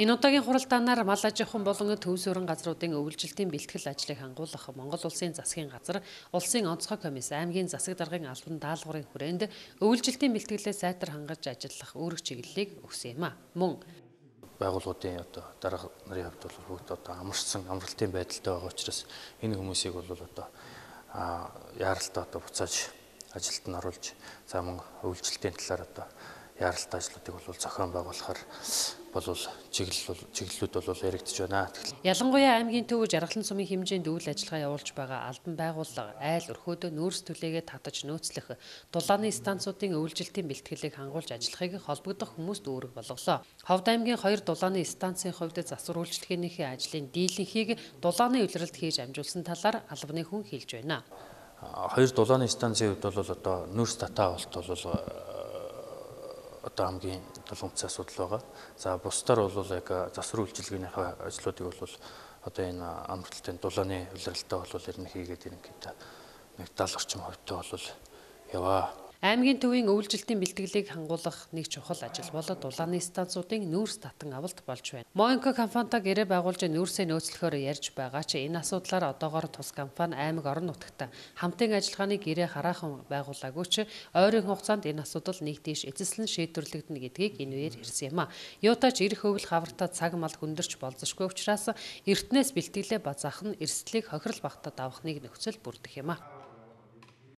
Энэ удаагийн хуралдаанаар мал аж ахуйн болон төвс өрн газруудын өвлжилтийн бэлтгэл ажлыг хангуулах Монгол Улсын засгийн газар, Улсын онцгой комисс, аймгийн засаг даргын албан даалгаврын хүрээнд өвлжилтийн бэлтгэлээ сайтар хангаж ажиллах үүрэг чиглэлийг өгсөн юм а. Мөн байгууллагуудын дарга нарын хувьд бол бүгд амарсан амралтын байдалтай байгаа учраас энэ хүмүүсийг бол яаралтай буцааж ажилд нь оруулж за мөн өвлжилтийн талаар яаралтай ажлуудыг бол зохион байгуулахаар чиглэлүүд бол яригдж байна. Ялангуяа аймгийн төв жаргалан сумын хэмжээнд үйл ажиллагаа явуулж байгаа албан байгууллага айл өрхөөдөө нүүрс түлээгээ татаж нөөцлөх дулааны станцуудын өвлжилтийн бэлтгэлийг хангуулж ажиллахыг холбогдох хүмүүст үүрэг болголоо. Ховд аймгийн 2 дулааны станцын хувьд засвар үйлчлэгээнийхээ ажлын дийлэнхийг дулааны улиралд хийж амжуулсан талаар албаны хүн хэлж байна. 2 дулааны станцын хувьд бол нүүрс татаа авалт хамгийн тулгымцсан асуудал байгаа. За бусдаар бол яг засвар үйлчилгээнийхээ ажлуудыг бол энэ амралтын дулааны улиралтай ер нь хийгээд ингээд нэг 70 орчим хувьтай бол яваа. Аймгийн төвийн өвлжилтийн бэлтгэлийг хангуулах нэг чухал ажил бол дулааны станцуудын нүүрс татан авалт болж байна. Моинко компанитай гэрээ байгуулж нүүрсээ нөөцлөхөөр ярьж байгаа ч энэ асуудлаар одоогоор тус компани аймаг орон нутагт хамтын ажиллагааны гэрээ хараахан байгуулаагүй ч ойрын хугацаанд энэ асуудал нэг тийш эцэслэн шийдвэрлэгдэнэ гэдгийг энэвээр ирсэн юм а. Юутаач ирэх өвөл хавартаа цаг мал хүндэрч болзошгүй учраас эртнээс бэлтгэлээ базаах нь эрсдлийг хохирол багтаад авах нэг нөхцөл бүрдэх юм а.